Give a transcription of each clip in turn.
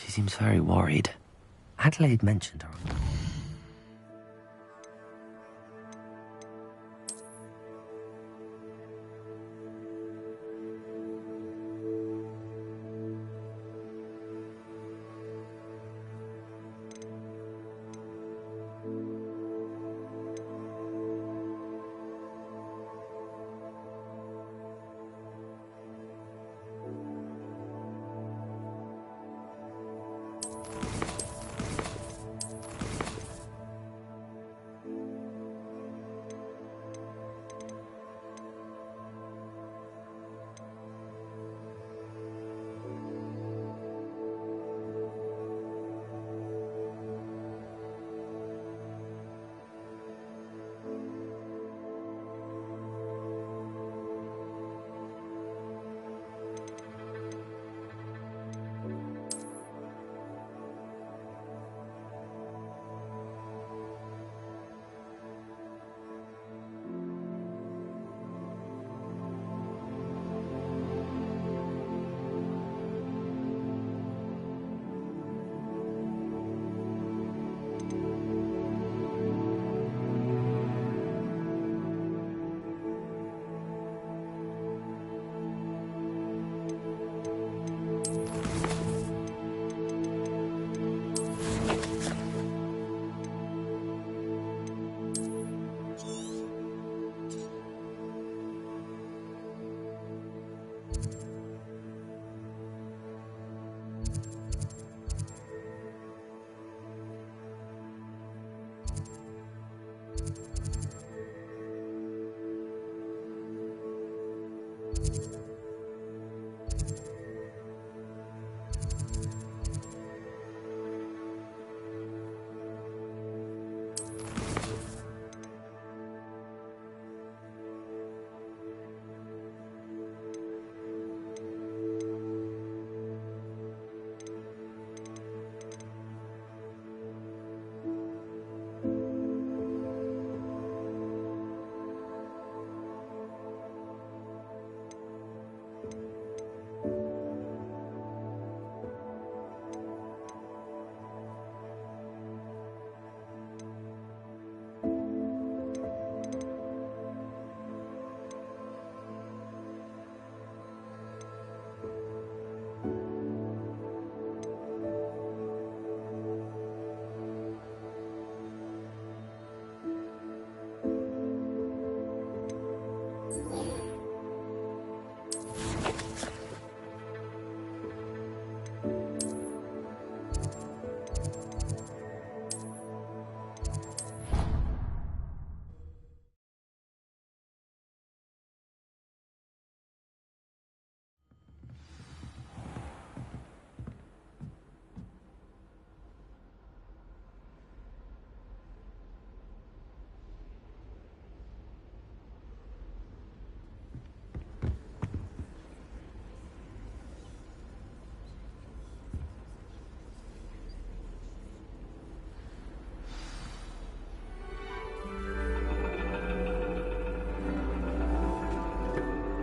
She seems very worried. Adelaide mentioned her.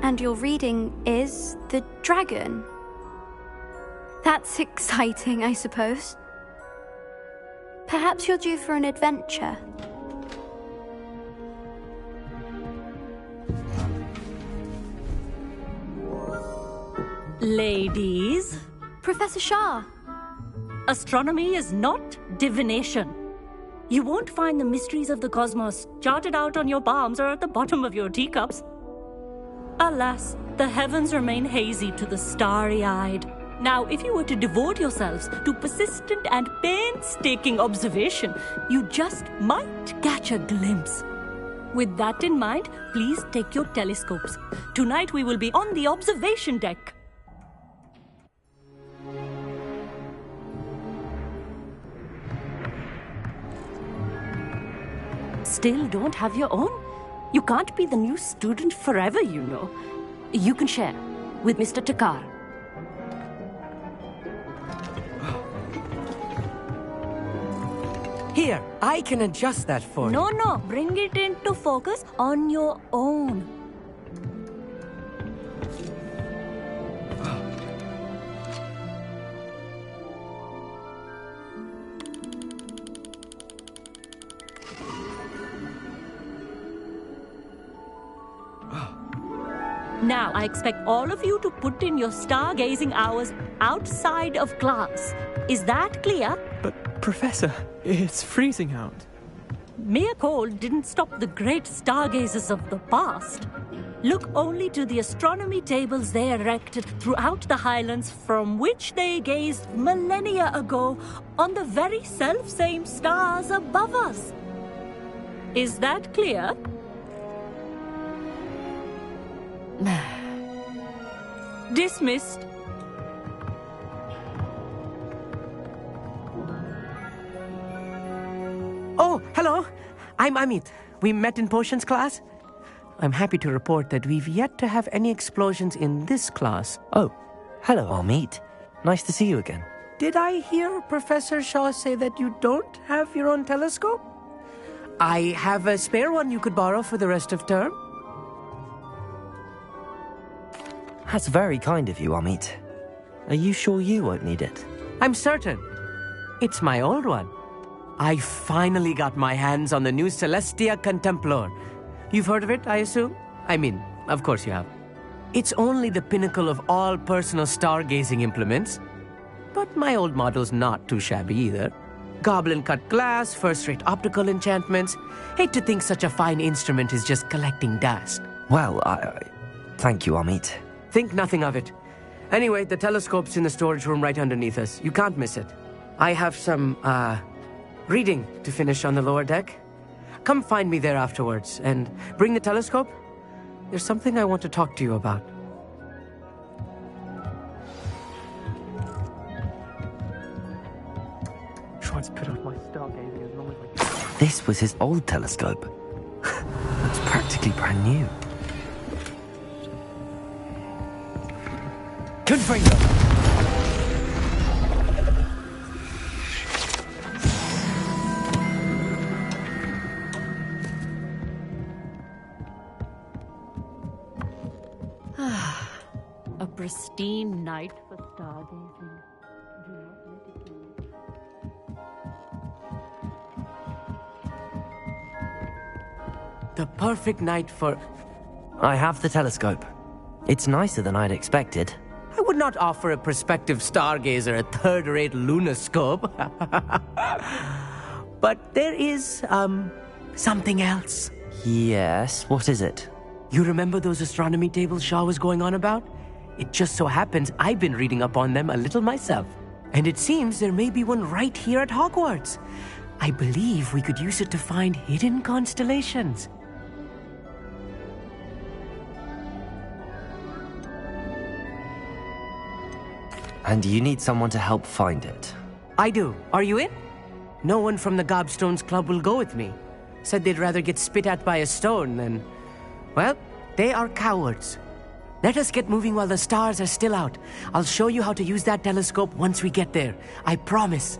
And your reading is the dragon. That's exciting, I suppose. Perhaps you're due for an adventure. Ladies, Professor Shah. astronomy is not divination. You won't find the mysteries of the cosmos charted out on your palms or at the bottom of your teacups. Alas, the heavens remain hazy to the starry-eyed. Now, if you were to devote yourselves to persistent and painstaking observation, you just might catch a glimpse. With that in mind, please take your telescopes. Tonight we will be on the observation deck. Still don't have your own? You can't be the new student forever, you know. You can share with Mr. Takar. Here, I can adjust that for you. No, bring it into focus on your own. Now, I expect all of you to put in your stargazing hours outside of class. Is that clear? But, Professor, it's freezing out. Mere cold didn't stop the great stargazers of the past. Look only to the astronomy tables they erected throughout the Highlands from which they gazed millennia ago on the very self-same stars above us. Is that clear? Dismissed. Oh, hello. I'm Amit. We met in potions class. I'm happy to report that we've yet to have any explosions in this class. Oh, hello, Amit. Nice to see you again. Did I hear Professor Shaw say that you don't have your own telescope? I have a spare one you could borrow for the rest of term. That's very kind of you, Amit. Are you sure you won't need it? I'm certain. It's my old one. I finally got my hands on the new Celestia Contemplar. You've heard of it, I assume? I mean, of course you have. It's only the pinnacle of all personal stargazing implements. But my old model's not too shabby either. Goblin-cut glass, first-rate optical enchantments. Hate to think such a fine instrument is just collecting dust. Well, thank you, Amit. Think nothing of it. Anyway, the telescope's in the storage room right underneath us. You can't miss it. I have some, reading to finish on the lower deck. Come find me there afterwards, and bring the telescope. There's something I want to talk to you about. Try to put off my stargazing as long as I can. This was his old telescope. It's practically brand new. Confringo! A pristine night for stargazing. Do not let it go. The perfect night for... I have the telescope. It's nicer than I'd expected. I would not offer a prospective stargazer a third-rate lunoscope. But there is, something else. Yes, what is it? You remember those astronomy tables Shaw was going on about? It just so happens I've been reading up on them a little myself. And it seems there may be one right here at Hogwarts. I believe we could use it to find hidden constellations. And you need someone to help find it. I do. Are you in? No one from the Gobstones Club will go with me. Said they'd rather get spit at by a stone than... Well, they are cowards. Let us get moving while the stars are still out. I'll show you how to use that telescope once we get there. I promise.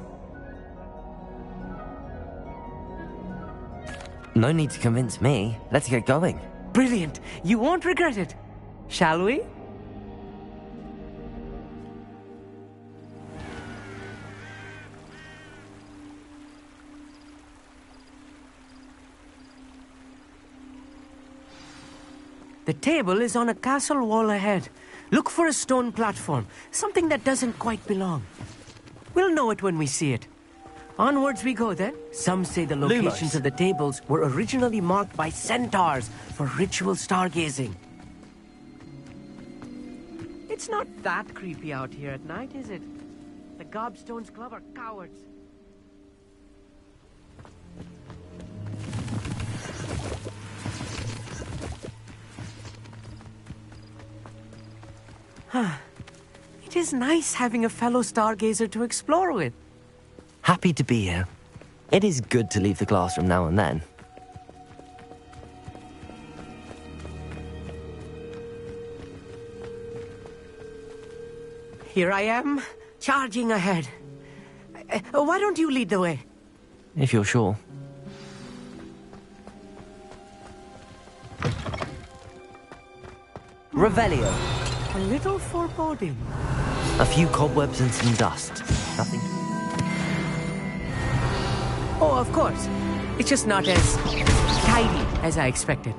No need to convince me. Let's get going. Brilliant. You won't regret it. Shall we? The table is on a castle wall ahead. Look for a stone platform, something that doesn't quite belong. We'll know it when we see it. Onwards we go then. Some say the locations Lumos. of the tables were originally marked by centaurs for ritual stargazing. It's not that creepy out here at night, is it? The Gobstones Club are cowards. It is nice having a fellow stargazer to explore with. Happy to be here. It is good to leave the classroom now and then. Here I am, charging ahead. Why don't you lead the way? If you're sure. Revelio. A little foreboding. A few cobwebs and some dust. Nothing. Oh, of course. It's just not as tidy as I expected.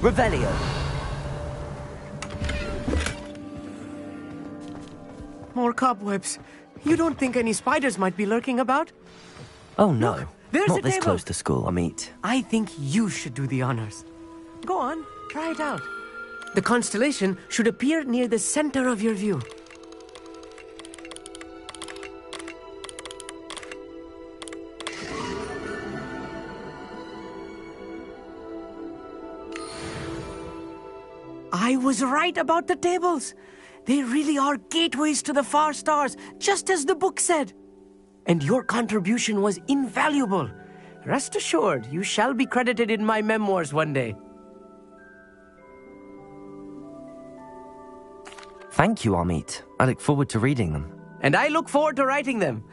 Revelio. More cobwebs. You don't think any spiders might be lurking about? Oh no, Look, there's not a this table. close to school, Amit. I think you should do the honors. Go on, try it out. The constellation should appear near the center of your view. I was right about the tables. They really are gateways to the far stars, just as the book said. And your contribution was invaluable. Rest assured, you shall be credited in my memoirs one day. Thank you, Amit. I look forward to reading them. And I look forward to writing them.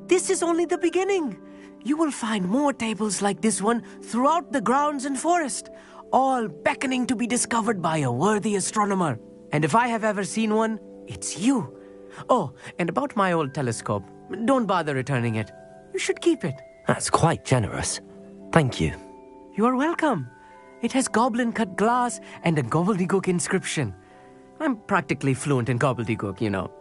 This is only the beginning. You will find more tables like this one throughout the grounds and forest, all beckoning to be discovered by a worthy astronomer. And if I have ever seen one, it's you. Oh, and about my old telescope, don't bother returning it. You should keep it. That's quite generous. Thank you. You are welcome. It has goblin-cut glass and a gobbledygook inscription. I'm practically fluent in gobbledygook, you know.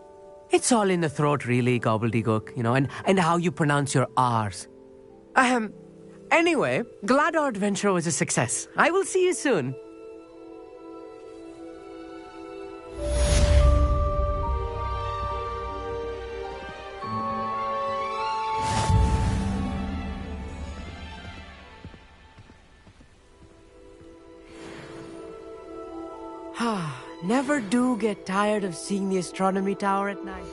It's all in the throat, really, gobbledygook, you know, and how you pronounce your R's. Anyway, glad our adventure was a success. I will see you soon. Never do get tired of seeing the astronomy tower at night.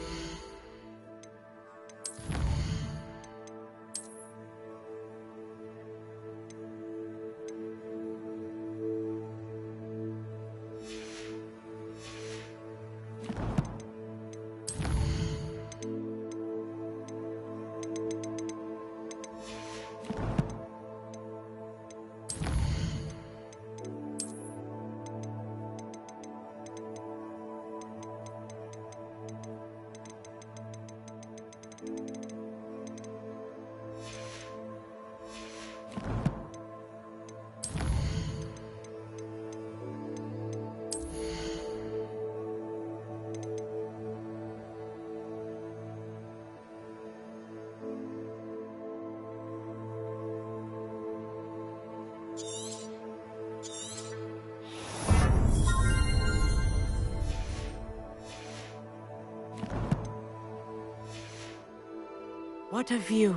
What a view.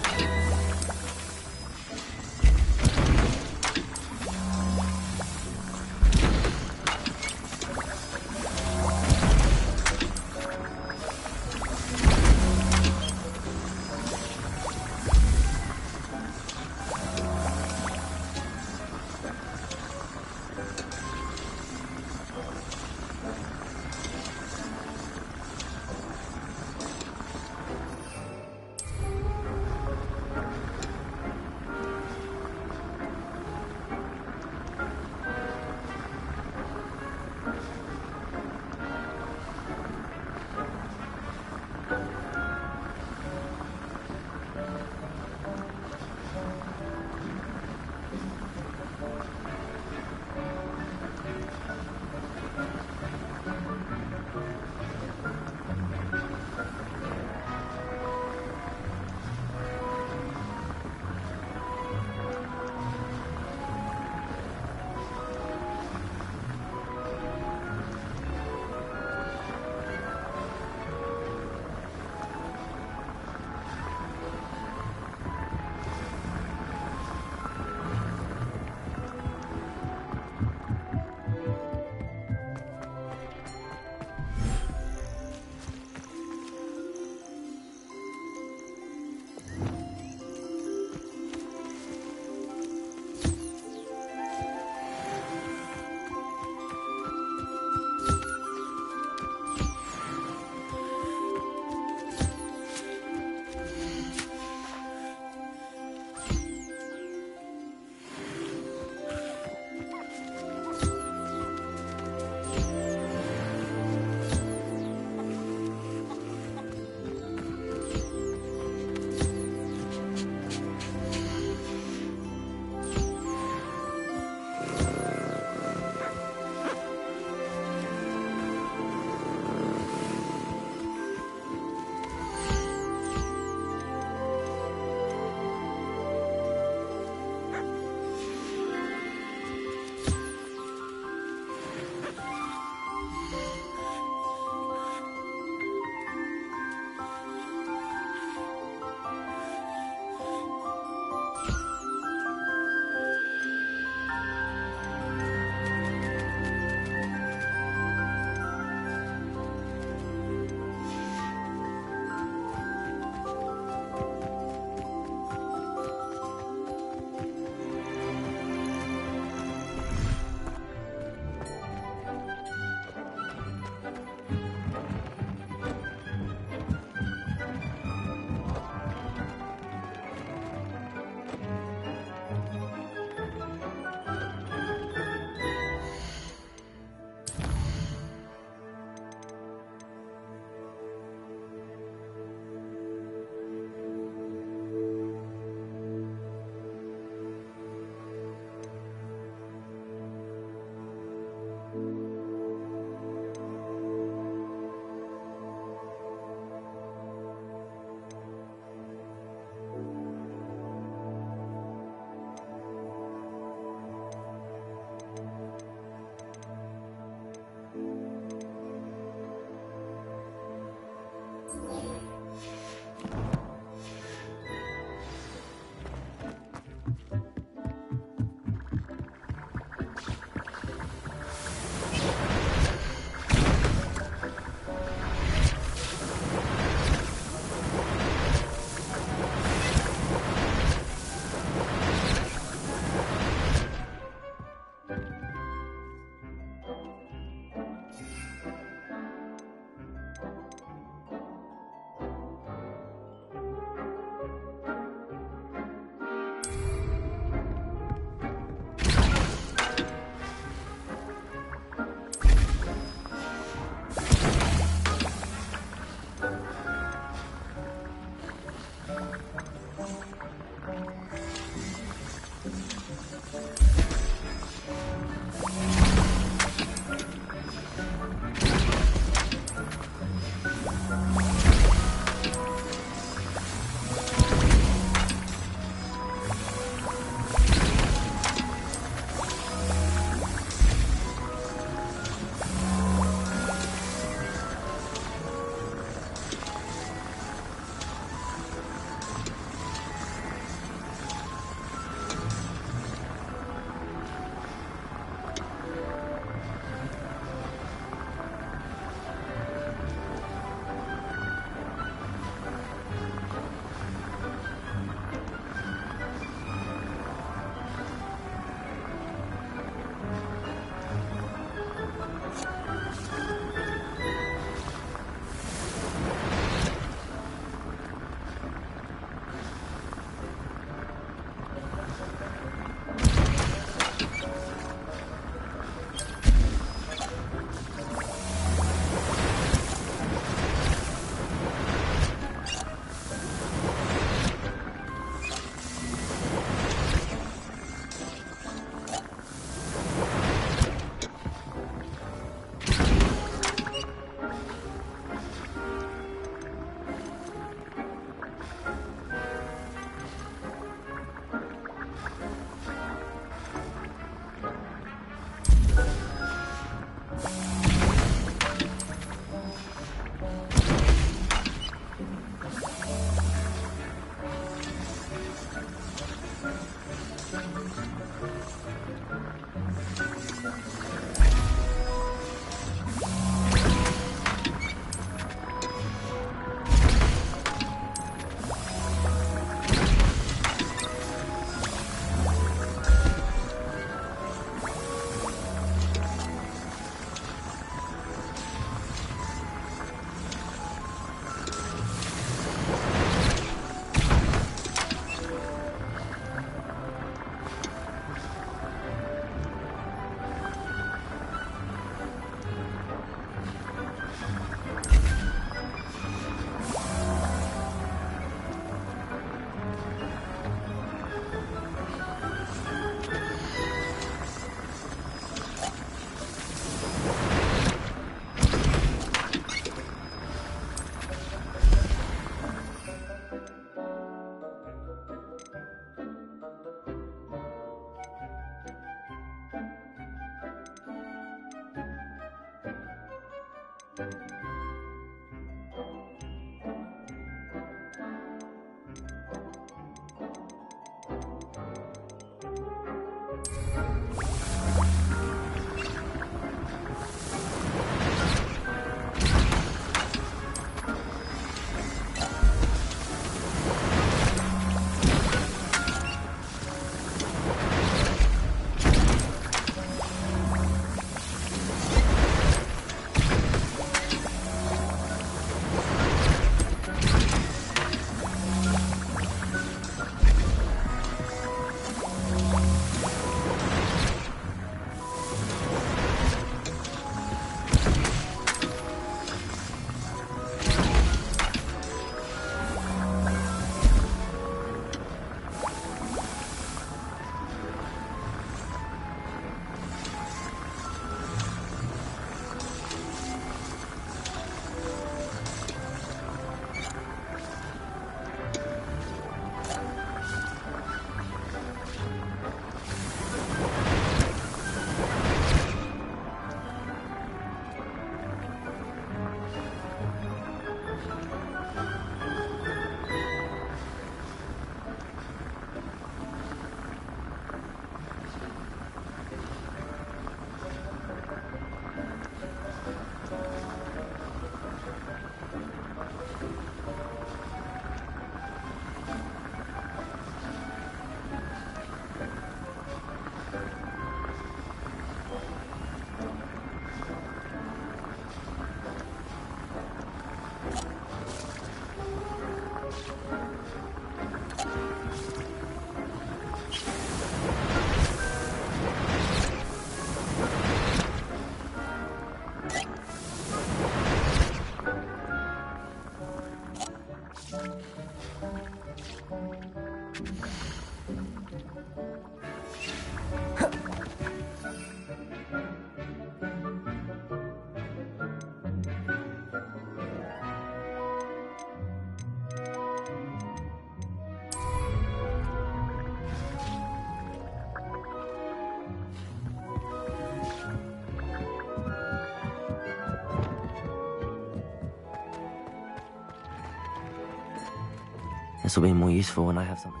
This will be more useful when I have something.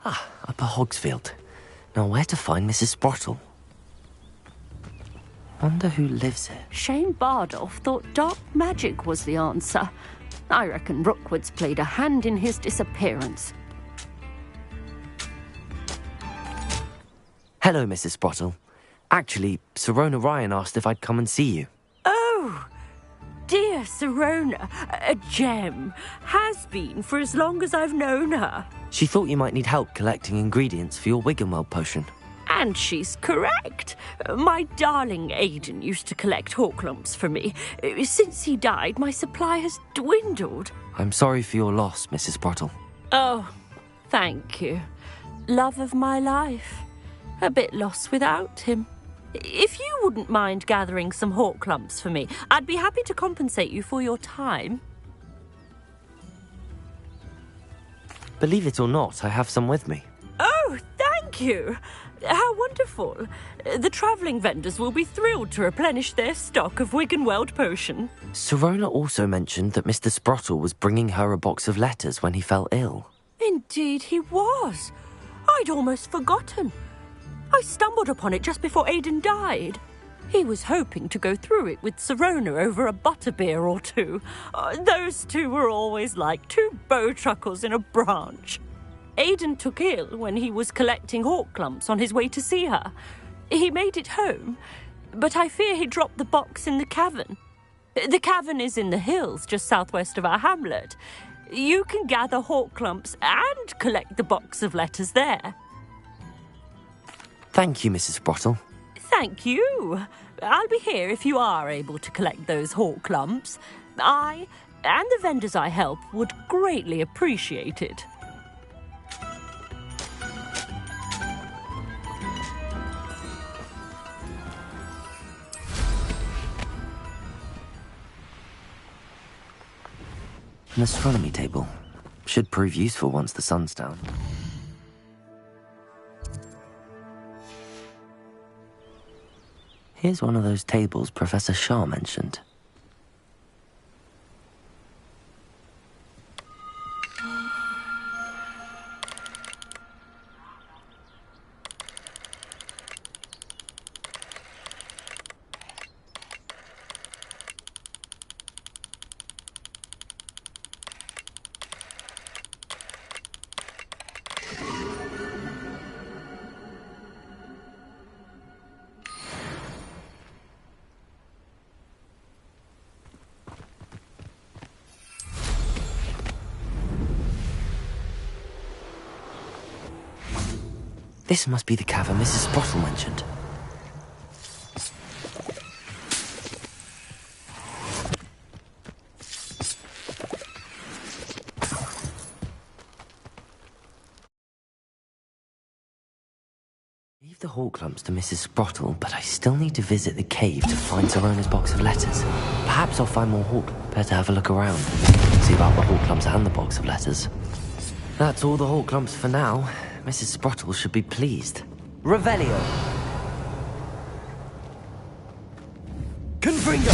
Ah, Upper Hogsfield. Now where to find Mrs. Sprottle? Wonder who lives here. Shane Bardolph thought dark magic was the answer. I reckon Rookwood's played a hand in his disappearance. Hello, Mrs. Sprottle. Actually, Sirona Ryan asked if I'd come and see you. Oh, dear Sirona, a gem. Has been for as long as I've known her. She thought you might need help collecting ingredients for your Wiggenweld potion. And she's correct. My darling Aidan used to collect hawklumps for me. Since he died, my supply has dwindled. I'm sorry for your loss, Mrs. Sprottle. Oh, thank you. Love of my life. A bit lost without him. If you wouldn't mind gathering some hawklumps for me, I'd be happy to compensate you for your time. Believe it or not, I have some with me. Oh, thank you. How wonderful. The travelling vendors will be thrilled to replenish their stock of Wiggenweld potion. Sirona also mentioned that Mr. Sprottle was bringing her a box of letters when he fell ill. Indeed he was. I'd almost forgotten. I stumbled upon it just before Aidan died. He was hoping to go through it with Sirona over a butterbeer or two. Those two were always like two bowtruckles in a branch. Aidan took ill when he was collecting hawklumps on his way to see her. He made it home, but I fear he dropped the box in the cavern. The cavern is in the hills just southwest of our hamlet. You can gather hawk clumps and collect the box of letters there. Thank you, Mrs. Sprottle. Thank you. I'll be here if you are able to collect those hawk clumps. I and the vendors I help would greatly appreciate it. An astronomy table. Should prove useful once the sun's down. Here's one of those tables Professor Shah mentioned. This must be the cavern Mrs. Sprottle mentioned. Leave the hawk clumps to Mrs. Sprottle, but I still need to visit the cave to find Sorona's box of letters. Perhaps I'll find more hawk. Better have a look around. See about the hawk clumps and the box of letters. That's all the hawk clumps for now. Mrs. Sprottle should be pleased. Revelio! Confringo!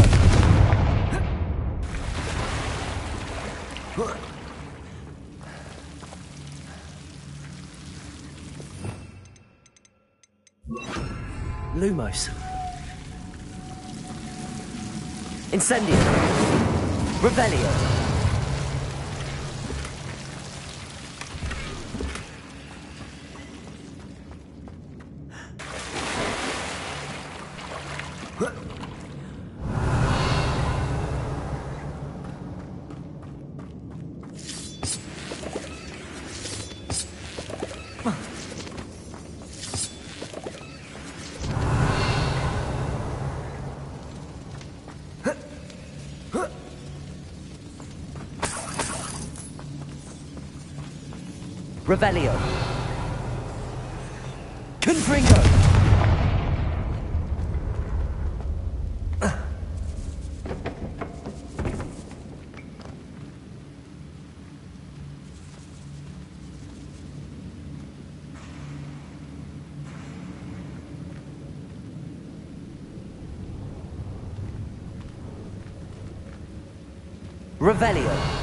Lumos. Incendio. Revelio. Revelio. Confringo. Revelio.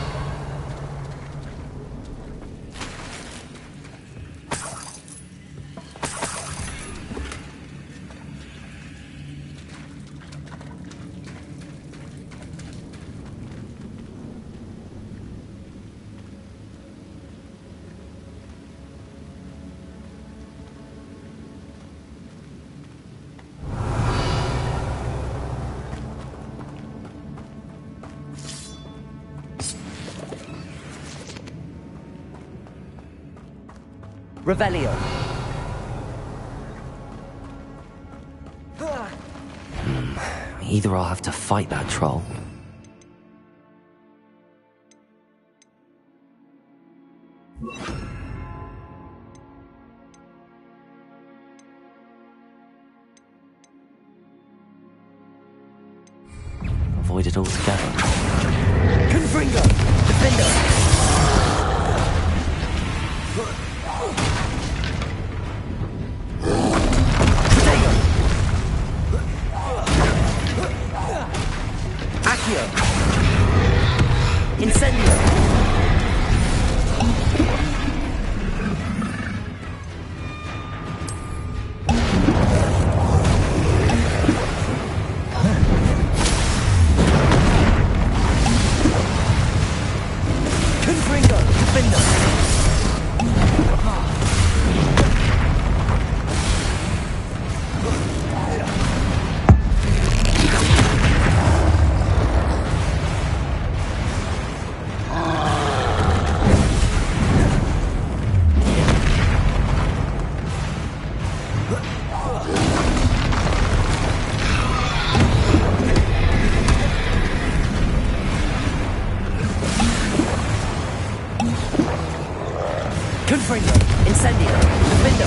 Revelio. Either I'll have to fight that troll. Avoid it altogether. Confringo! Defender! Incendio! Confringo! Defender! Confringo. Incendio. Defendo.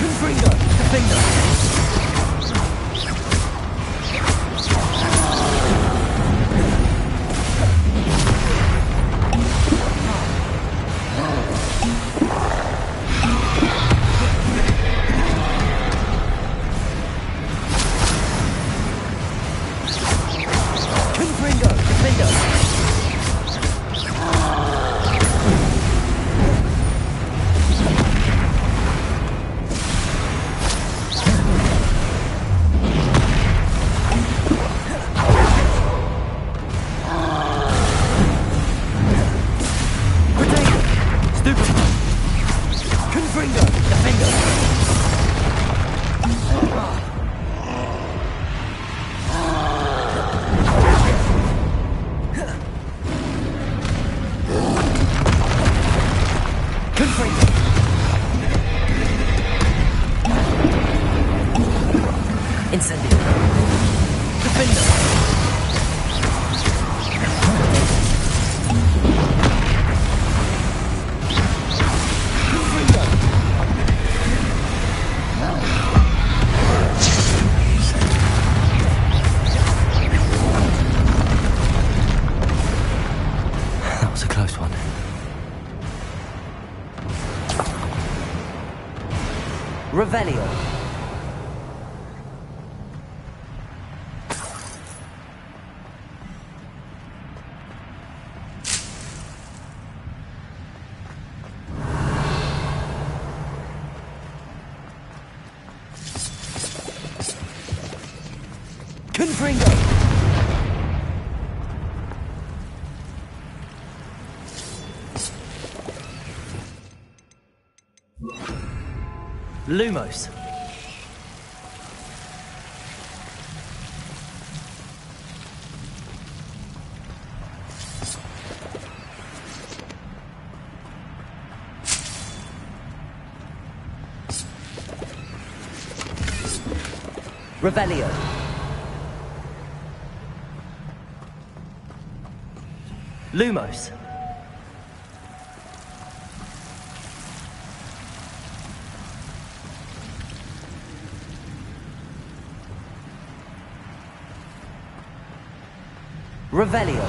Confringo. Defendo. Revelio. Confringo. Lumos. Revelio. Lumos. Revelio.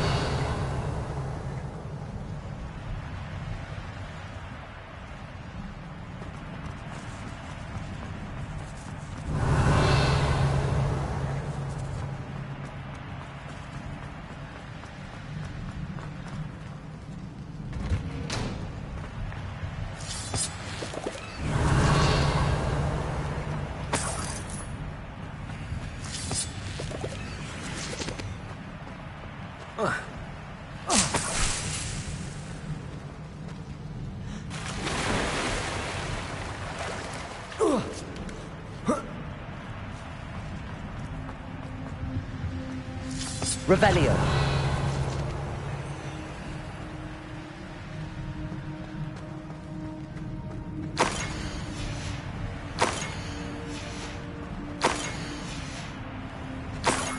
Revelio.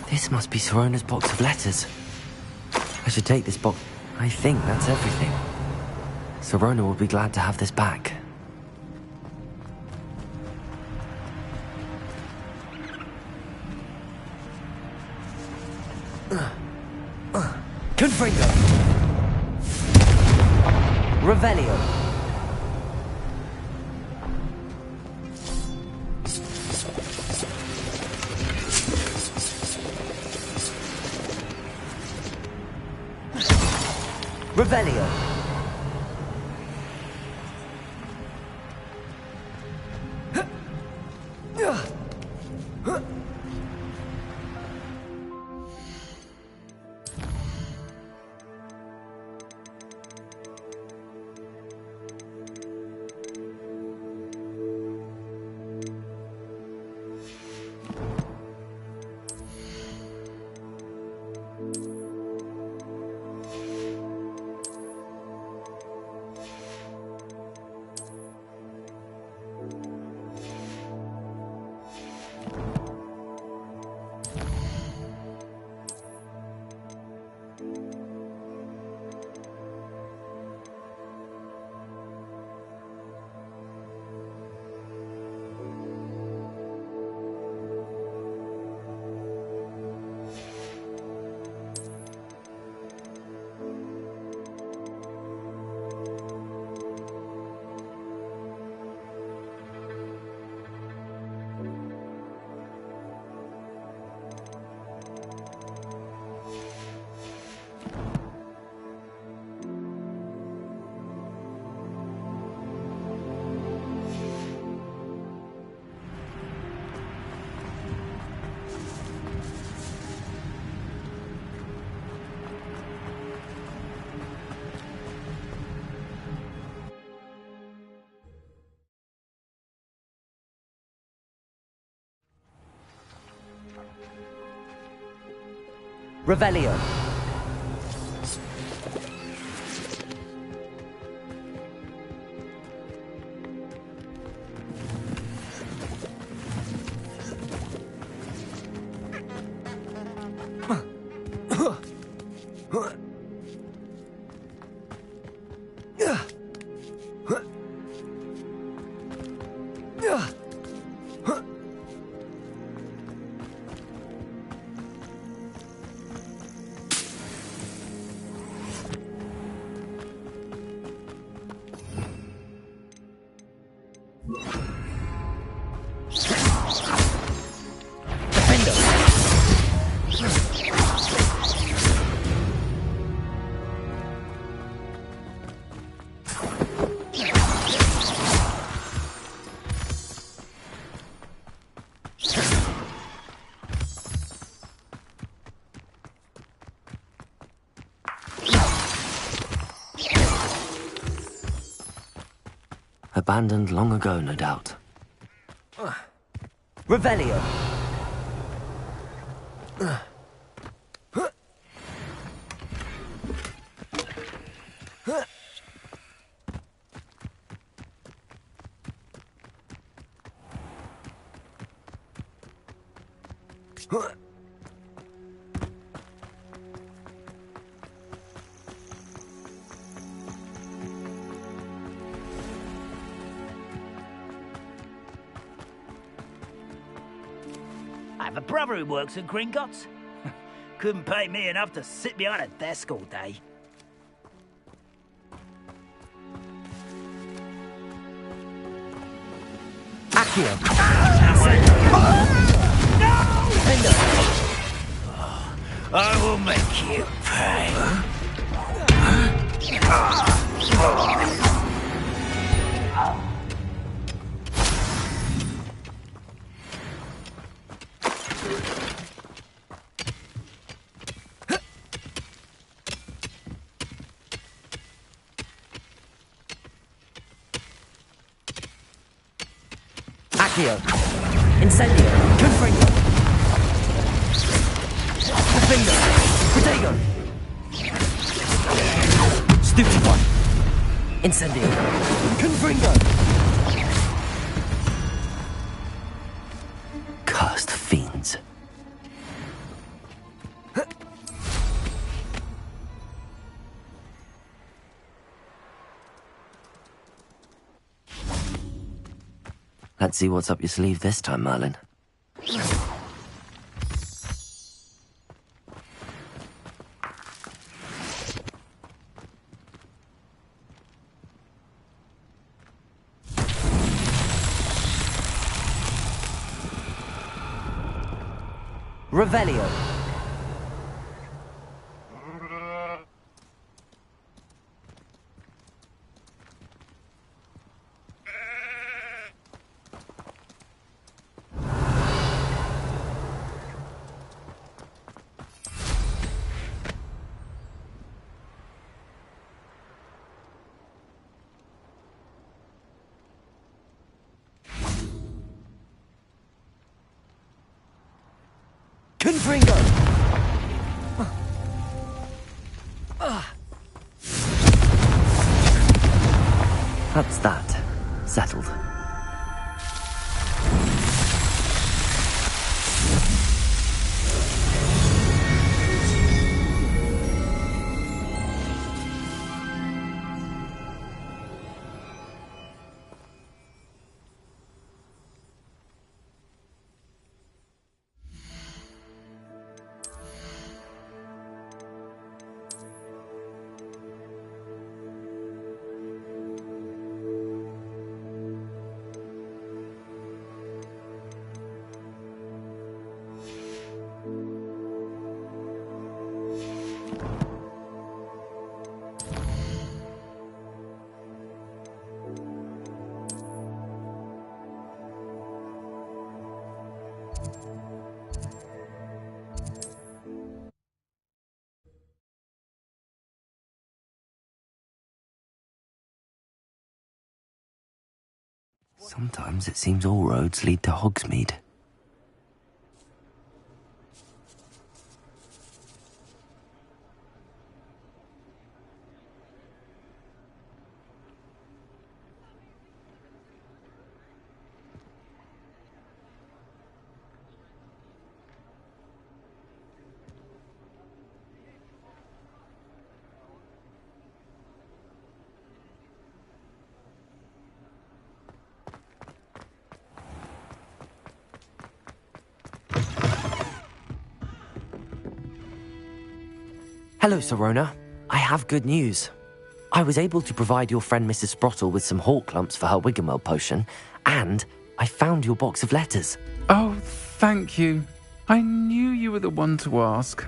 This must be Sirona's box of letters. I should take this box. I think that's everything. Sirona will be glad to have this back. Confringo. Revelio. Revelio. Revelio. Abandoned long ago, no doubt. Revelio. I have a brother who works at Gringotts. Couldn't pay me enough to sit behind a desk all day. Accio. I will make you pay. Accio. Incendio. Confringo. Defendo. Protego. Stupefy. Incendio. Confringo. Cursed fiends. Let's see what's up your sleeve this time, Merlin. Revelio. Confringo. That's that. Settled. Sometimes it seems all roads lead to Hogsmeade. Hello, Sirona. I have good news. I was able to provide your friend Mrs. Sprottle with some Hawk lumps for her Wiggenweld potion, and I found your box of letters. Oh, thank you. I knew you were the one to ask.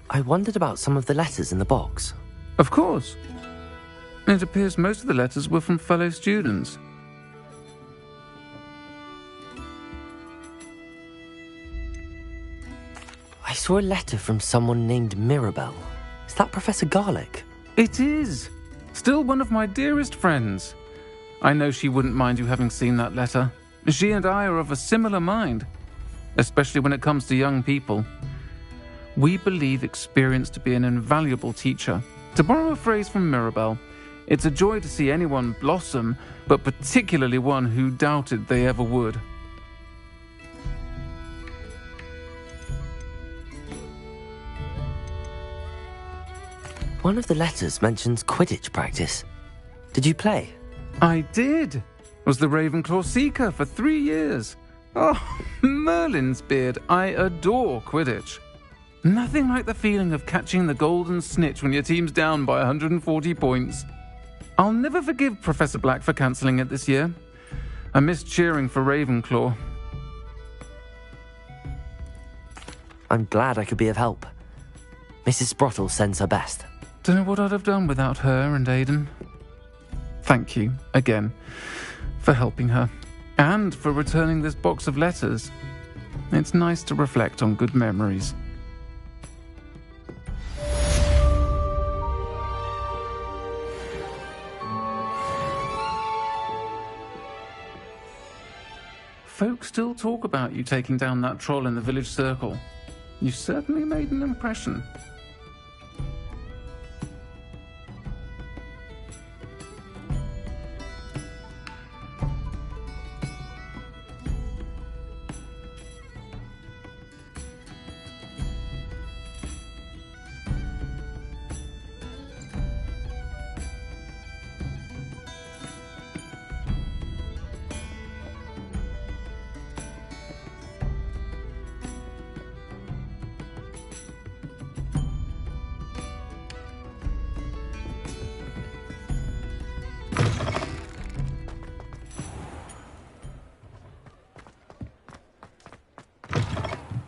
I wondered about some of the letters in the box. Of course. It appears most of the letters were from fellow students. I saw a letter from someone named Mirabelle. Is that Professor Garlick? It is. Still one of my dearest friends. I know she wouldn't mind you having seen that letter. She and I are of a similar mind, especially when it comes to young people. We believe experience to be an invaluable teacher. To borrow a phrase from Mirabelle, it's a joy to see anyone blossom, but particularly one who doubted they ever would. One of the letters mentions Quidditch practice. Did you play? I did. Was the Ravenclaw Seeker for 3 years. Oh, Merlin's beard. I adore Quidditch. Nothing like the feeling of catching the golden snitch when your team's down by 140 points. I'll never forgive Professor Black for cancelling it this year. I missed cheering for Ravenclaw. I'm glad I could be of help. Mrs. Sprottle sends her best. Don't know what I'd have done without her and Aidan. Thank you, again, for helping her. And for returning this box of letters. It's nice to reflect on good memories. Folks still talk about you taking down that troll in the village circle. You certainly made an impression.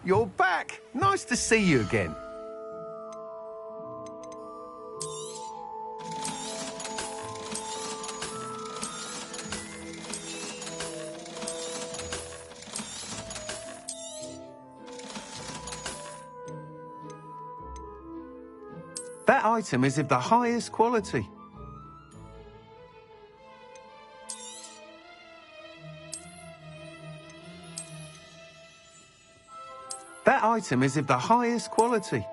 You're back. Nice to see you again. That item is of the highest quality. That item is of the highest quality.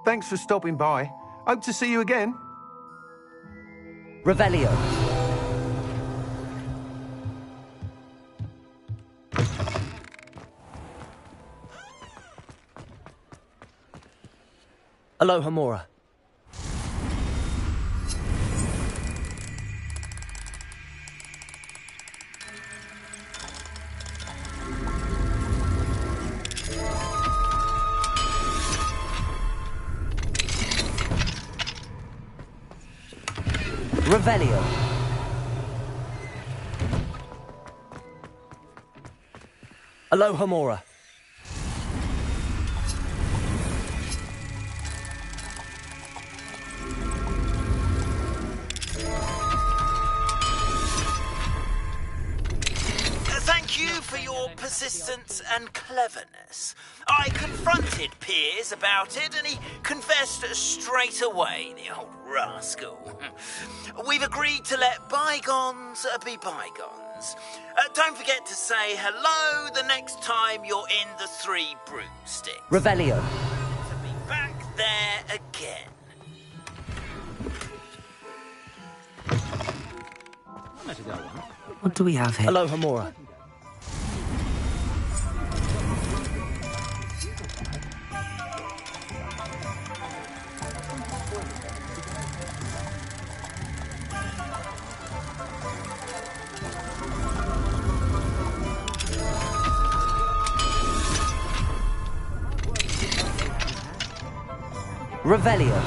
Thanks for stopping by. Hope to see you again. Revelio. Aloha Mora. Revelio. Aloha Mora. Thank you for your persistence and cleverness. I confronted Piers about it and he confessed straight away, the old rascal. We've agreed to let bygones be bygones. Don't forget to say hello the next time you're in the Three Broomsticks. Revelio. To be back there again. What do we have here? Aloha Mora. Revelio.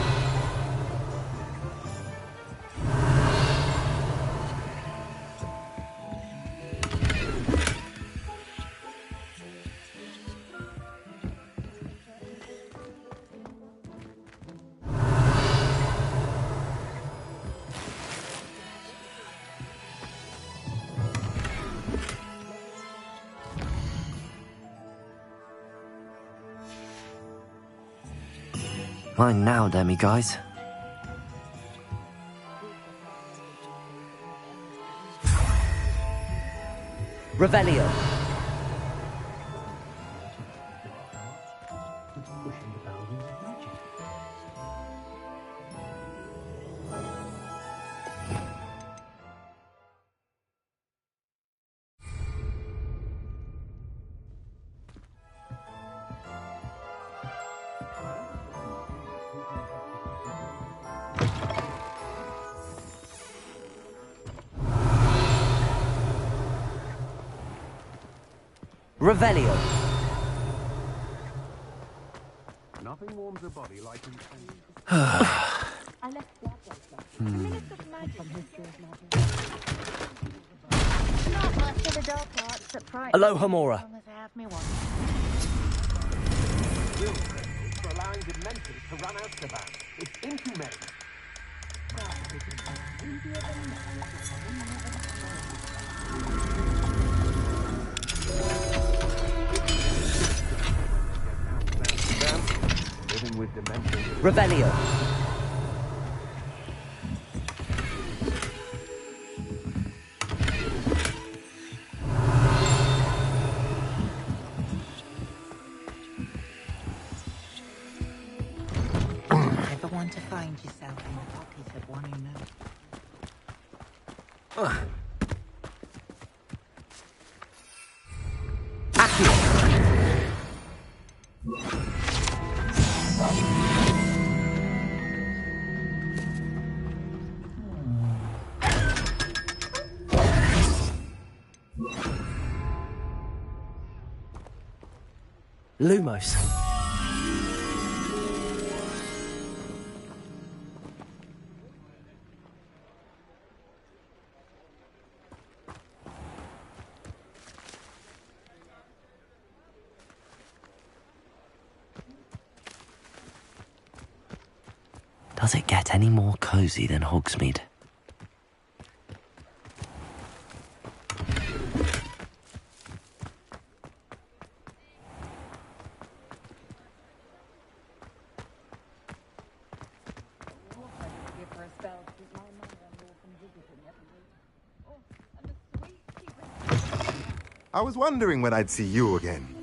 Mine now, Demi guys. Revelio. Revelio. Nothing warms a body like Aloha Mora. for allowing dementors to run Azkaban. It's inhumane. Living with dementors. Revelio. Ever want to find yourself in the pocket of one who knows? Lumos. Does it get any more cozy than Hogsmeade? I was wondering when I'd see you again.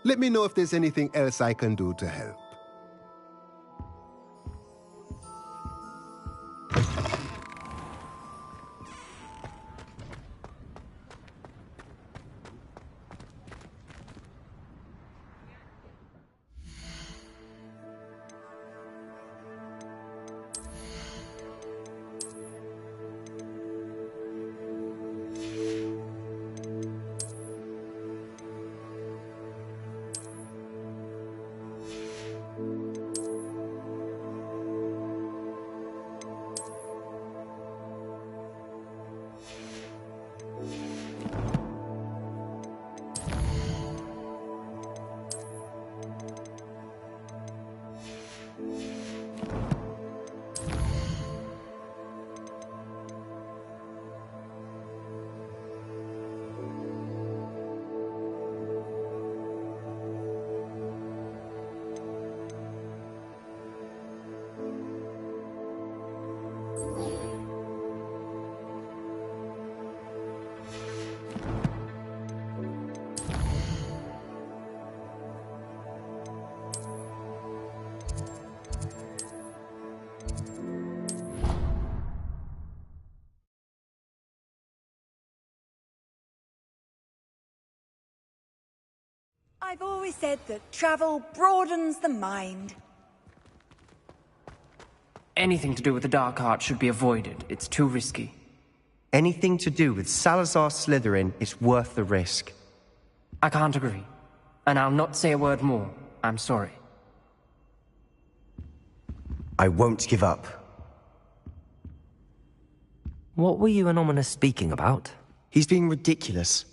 Let me know if there's anything else I can do to help. I've always said that travel broadens the mind. Anything to do with the dark art should be avoided. It's too risky. Anything to do with Salazar Slytherin is worth the risk. I can't agree. And I'll not say a word more. I'm sorry. I won't give up. What were you and Ominous speaking about? He's being ridiculous.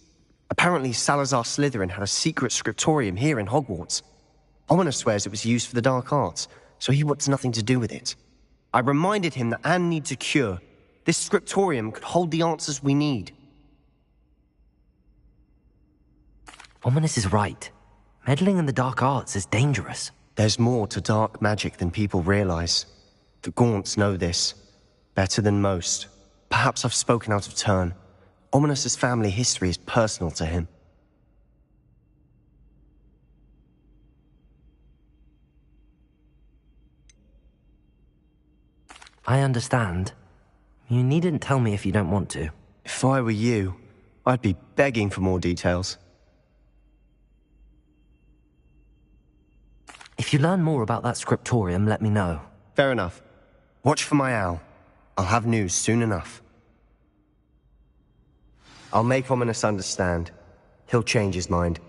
Apparently Salazar Slytherin had a secret scriptorium here in Hogwarts. Ominous swears it was used for the dark arts, so he wants nothing to do with it. I reminded him that Anne needs a cure. This scriptorium could hold the answers we need. Ominous is right. Meddling in the dark arts is dangerous. There's more to dark magic than people realize. The Gaunts know this. Better than most. Perhaps I've spoken out of turn. Ominous's family history is personal to him. I understand. You needn't tell me if you don't want to. If I were you, I'd be begging for more details. If you learn more about that scriptorium, let me know. Fair enough. Watch for my owl. I'll have news soon enough. I'll make Ominous understand. He'll change his mind.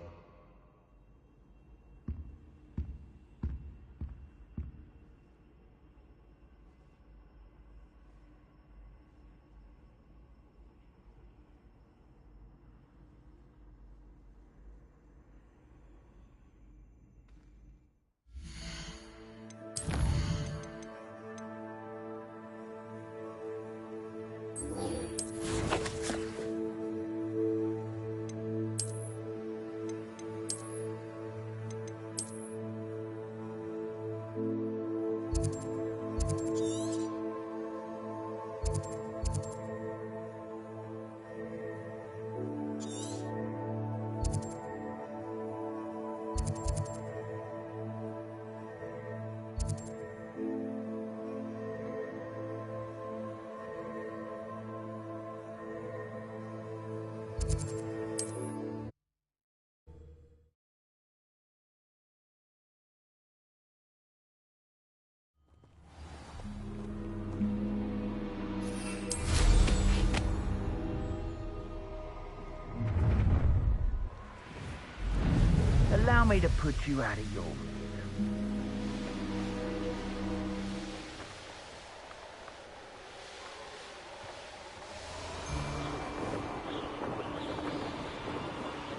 Allow me to put you out of your misery.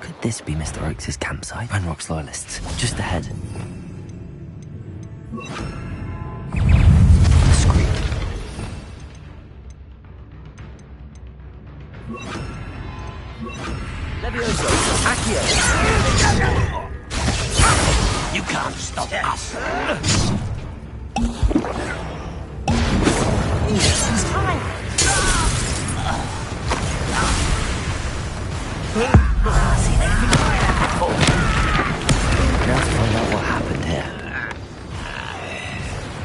Could this be Mr. Oakes' campsite? Ranrock's loyalists, just ahead. A scream. Levioso, Accio! You can't stop us. It's time. Let's find out what happened here.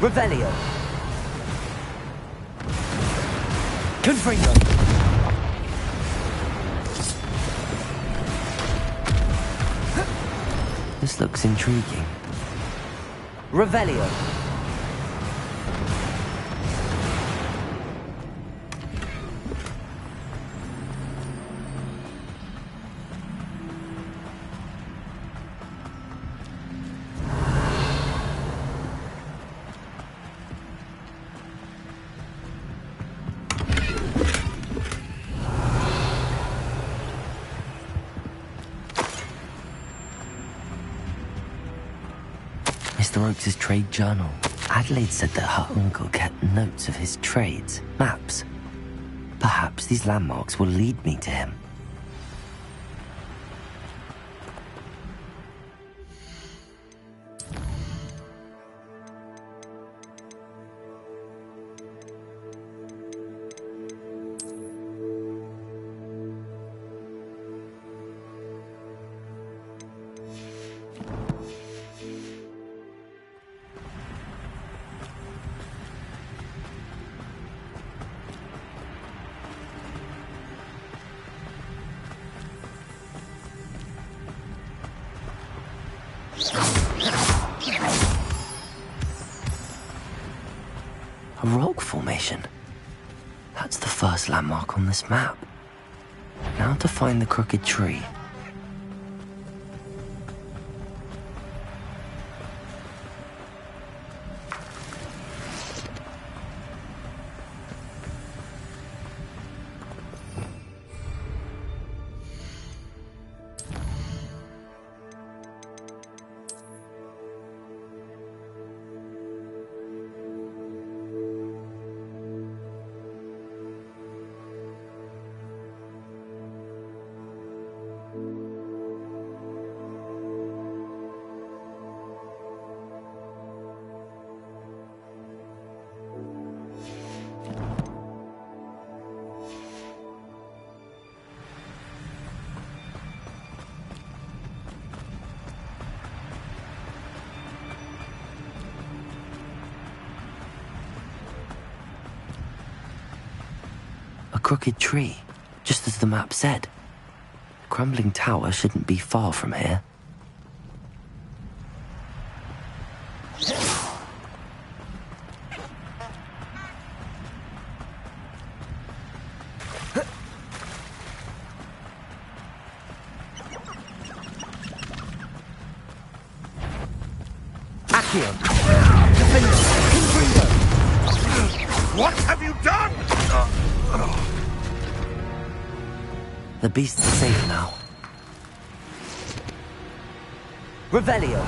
Revelio. Confringo. This looks intriguing. Revelio. Mr. Oakes' trade journal. Adelaide said that her uncle kept notes of his trades, maps. Perhaps these landmarks will lead me to him. A rock formation. That's the first landmark on this map. Now to find the crooked tree. Crooked tree, just as the map said. The crumbling tower shouldn't be far from here. What have you done? The beast is safe now. Revelio.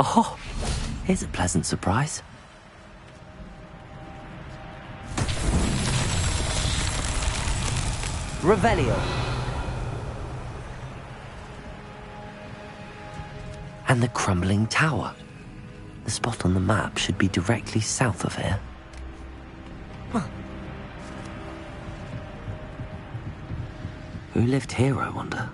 Oh, here's a pleasant surprise. Revelio. And the crumbling tower. The spot on the map should be directly south of here. Who lived here, I wonder?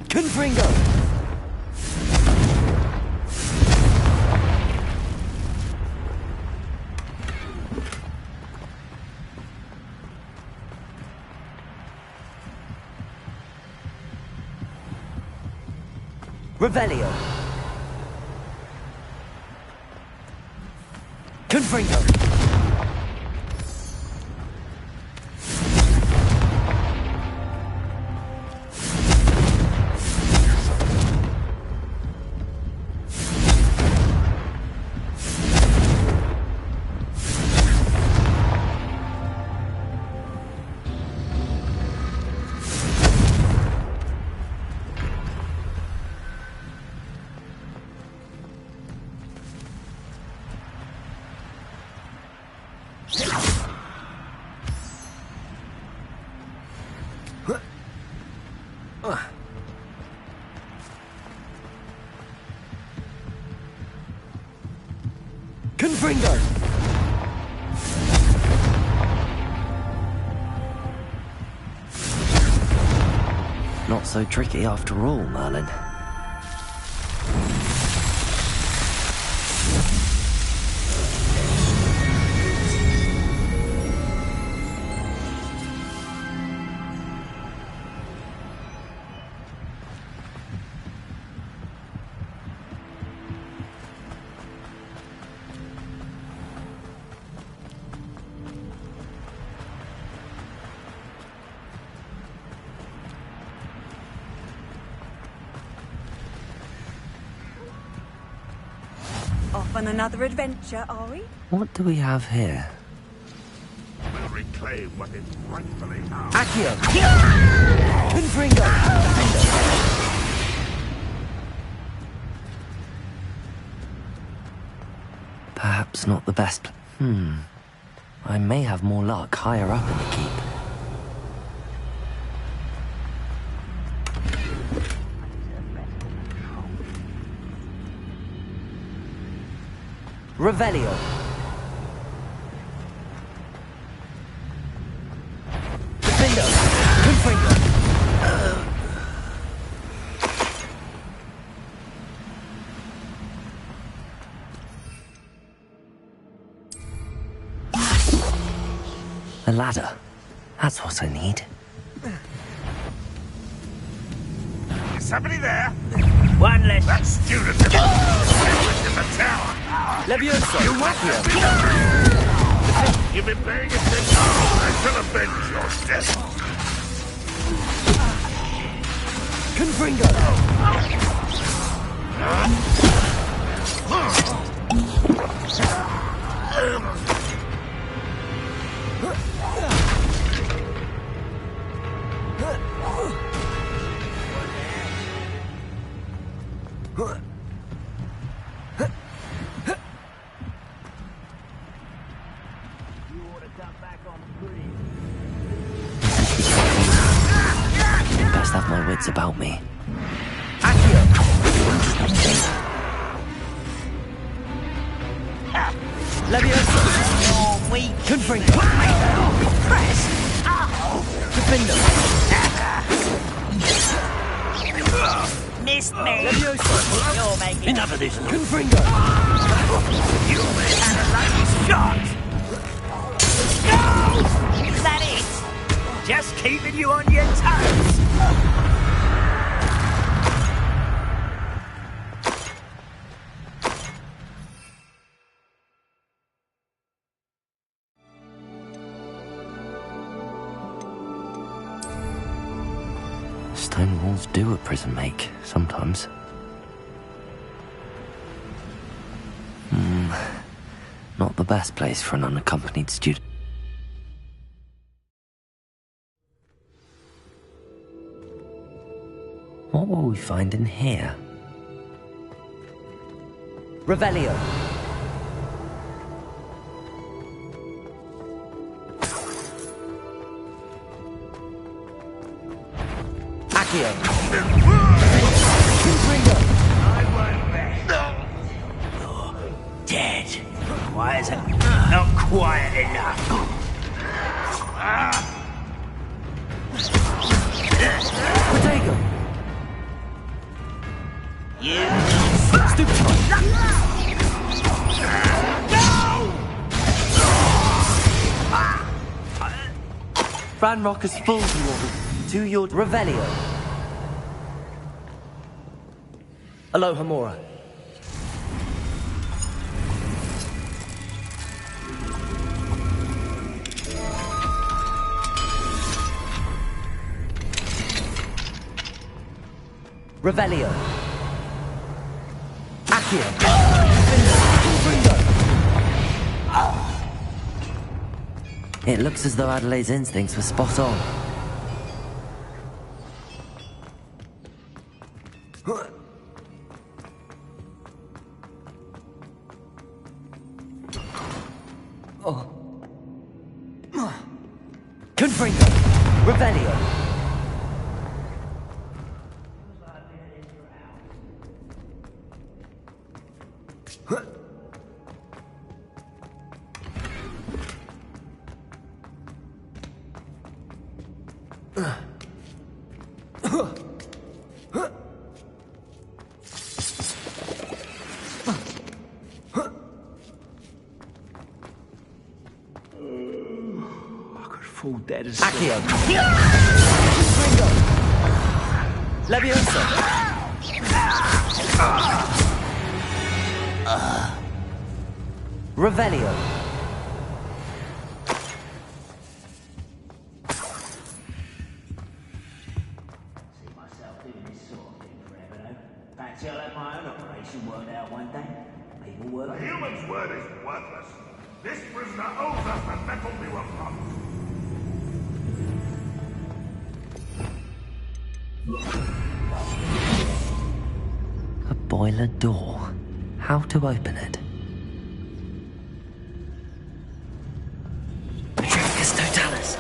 Confringo! Revelio. Confringo. Confringo! Not so tricky after all, Merlin. Off on another adventure, are we? What do we have here? We'll reclaim what is rightfully ours. Accio! Confringo! Perhaps not the best. I may have more luck higher up in the keep. Revelio. Defendo. Confringo. A ladder. That's what I need. Is somebody there? One less. That student in the tower. Levioso. You want Accio. You've been paying attention. I shall avenge your death. Confringo. Best have my wits about me. Accio. Levioso. Oh, we Confringo. press. Defendo. Missed me. Levioso. You're making Enough of this. Confringo. You had a lucky shot. No! Is that it? Just keeping you on your toes. Stone walls do a prison make, sometimes. Not the best place for an unaccompanied student. What will we find in here? Revelio. Accio. Confringo. Dead. Why is it not quiet enough? Protego. You Ranrock is full to your Revelio. Aloha Mora. Revelio. Accio. Confringo. It looks as though Adelaide's instincts were spot on. Confringo. Revelio. Fall dead as Accio. Confringo. Levioso. Revelio. Fancy I'll have my own operation worked out one day. People work. The human's word is worthless. This prisoner owes us the metal we were promised. A boiler door. How to open it? Patricus Totalis.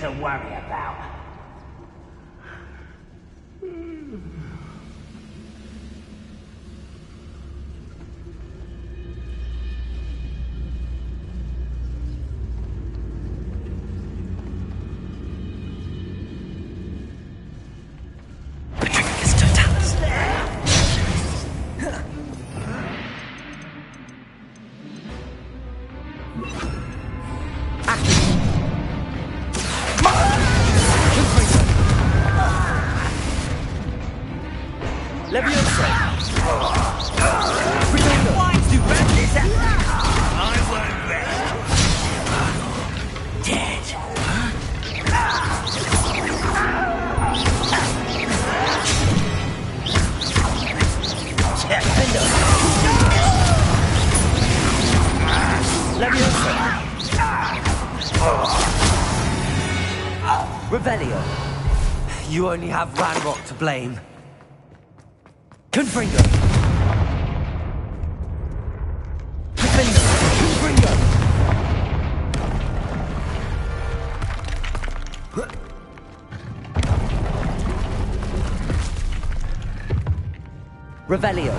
to worry about. Revelio. You only have Ranrock to blame. Confringo. Confringo. Revelio.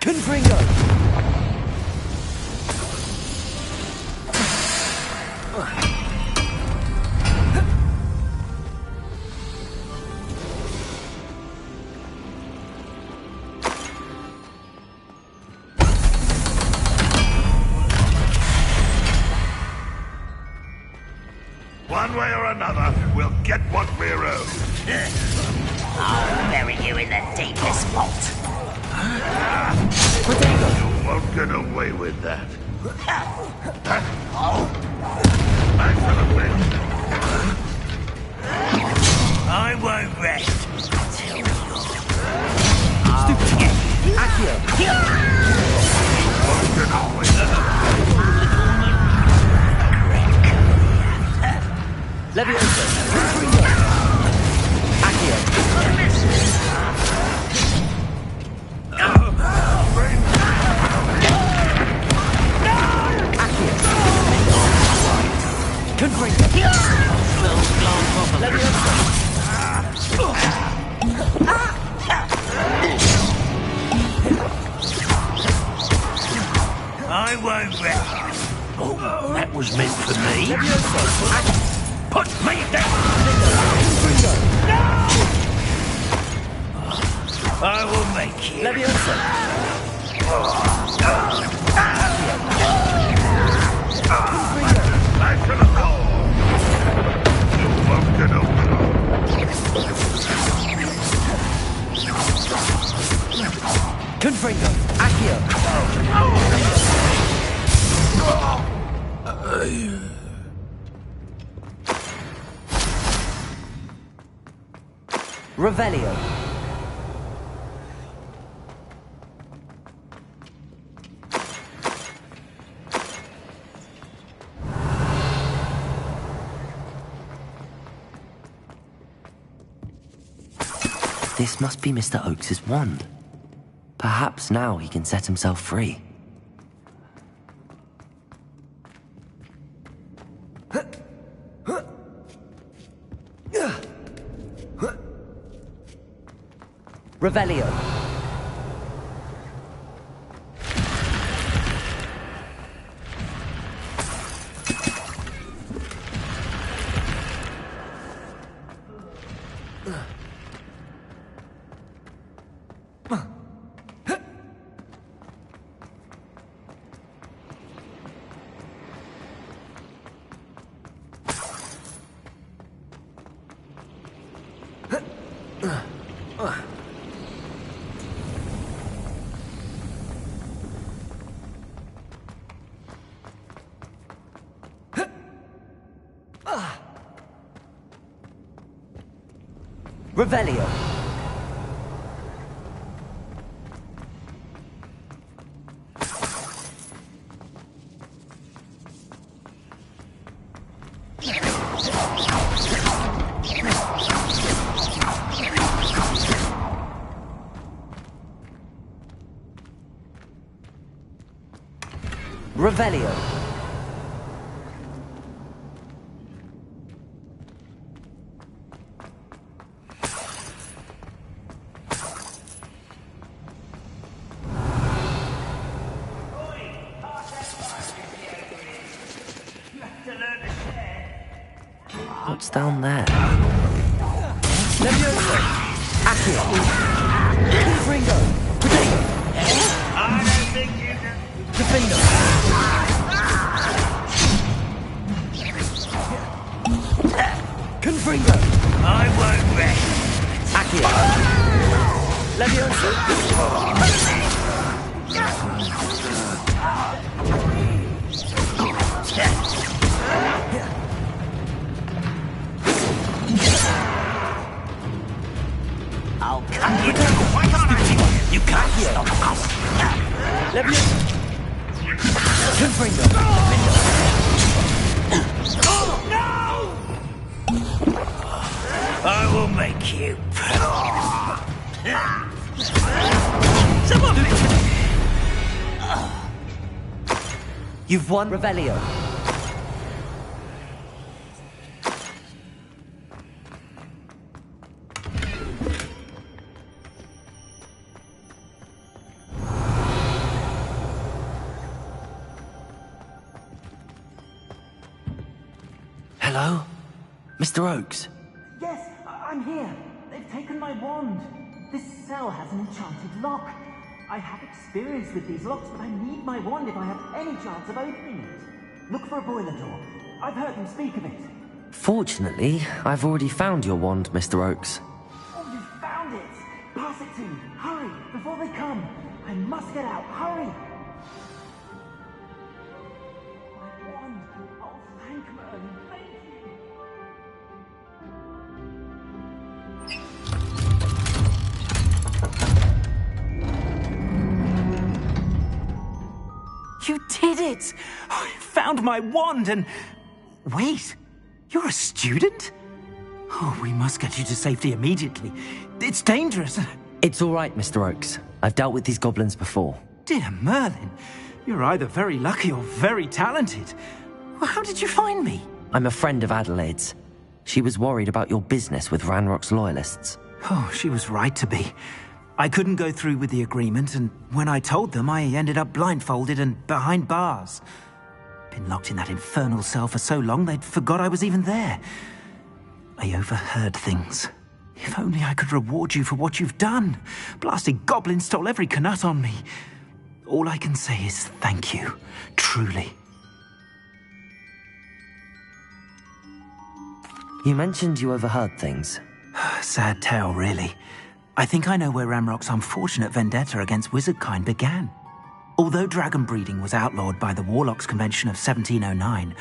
Confringo! One way or another, we'll get what we're owed. I'll bury you in the deepest vault. You won't get away with that. I won't rest until you're... Stupid. Accio. Won't get away with that. Leviosa. Accio. Confringo. I won't rest. Oh, that was meant for me. Put me down! I will make you. Back to the floor. You won't get away. Confringo. Accio. Revelio. This must be Mr. Oakes' wand. Perhaps now he can set himself free. Revelio. Revelio. Revelio. What's down there? Levioso. Accio. Ringo. Potato. I don't think you can... Defendo. Confringo. I won't rest. Accio. Levioso. I'll cut you down. Why can't I? You can't stop us. Levioso. Confringo. I will make you. You've won Revelio. Hello? Mr. Oakes? Yes, I'm here. They've taken my wand. This cell has an enchanted lock. I have experience with these locks, but I need my wand if I have any chance of opening it. Look for a boiler door. I've heard them speak of it. Fortunately, I've already found your wand, Mr. Oakes. Oh, you found it! Pass it to me. Hurry, before they come. I must get out. Hurry! My wand. Oh, thank Merlin. Thank you. You did it! I found my wand and... Wait, you're a student? Oh, we must get you to safety immediately. It's dangerous. It's all right, Mr. Oakes. I've dealt with these goblins before. Dear Merlin, you're either very lucky or very talented. Well, how did you find me? I'm a friend of Adelaide's. She was worried about your business with Ranrock's loyalists. Oh, she was right to be. I couldn't go through with the agreement, and when I told them, I ended up blindfolded and behind bars. Been locked in that infernal cell for so long, they'd forgot I was even there. I overheard things. If only I could reward you for what you've done. Blasted goblins stole every knut on me. All I can say is thank you, truly. You mentioned you overheard things. Sad tale, really. I think I know where Ranrock's unfortunate vendetta against wizardkind began. Although dragon breeding was outlawed by the Warlocks Convention of 1709,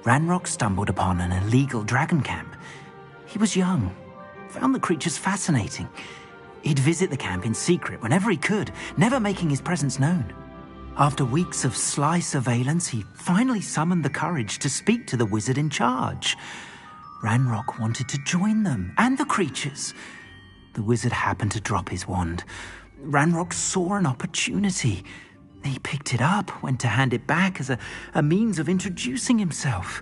Ranrock stumbled upon an illegal dragon camp. He was young, found the creatures fascinating. He'd visit the camp in secret whenever he could, never making his presence known. After weeks of sly surveillance, he finally summoned the courage to speak to the wizard in charge. Ranrock wanted to join them, and the creatures. The wizard happened to drop his wand. Ranrock saw an opportunity. He picked it up, went to hand it back as a means of introducing himself.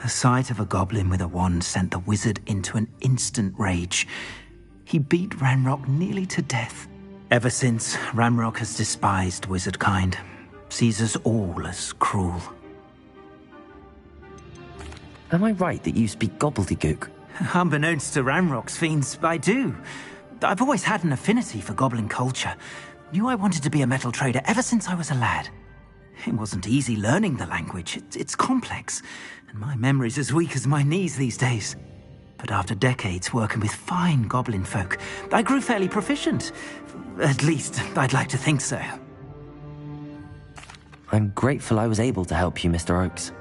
The sight of a goblin with a wand sent the wizard into an instant rage. He beat Ranrock nearly to death. Ever since, Ranrock has despised wizardkind, sees us all as cruel. Am I right that you speak gobbledygook? Unbeknownst to Ranrock's fiends, I do. I've always had an affinity for goblin culture. Knew I wanted to be a metal trader ever since I was a lad. It wasn't easy learning the language. It's complex, and my memory's as weak as my knees these days. But after decades working with fine goblin folk, I grew fairly proficient. At least, I'd like to think so. I'm grateful I was able to help you, Mr. Oakes.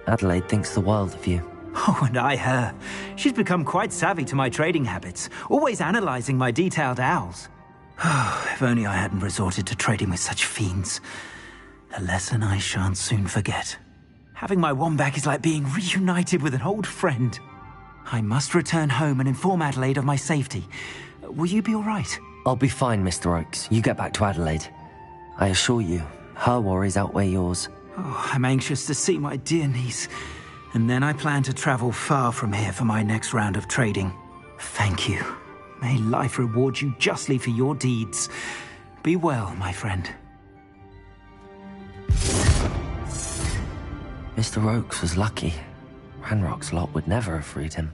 Adelaide thinks the world of you. Oh, and I her. She's become quite savvy to my trading habits, always analysing my detailed owls. If only I hadn't resorted to trading with such fiends. A lesson I shan't soon forget. Having my wombat is like being reunited with an old friend. I must return home and inform Adelaide of my safety. Will you be all right? I'll be fine, Mr. Oakes. You get back to Adelaide. I assure you, her worries outweigh yours. Oh, I'm anxious to see my dear niece. And then I plan to travel far from here for my next round of trading. Thank you. May life reward you justly for your deeds. Be well, my friend. Mr. Oakes was lucky. Ranrock's lot would never have freed him.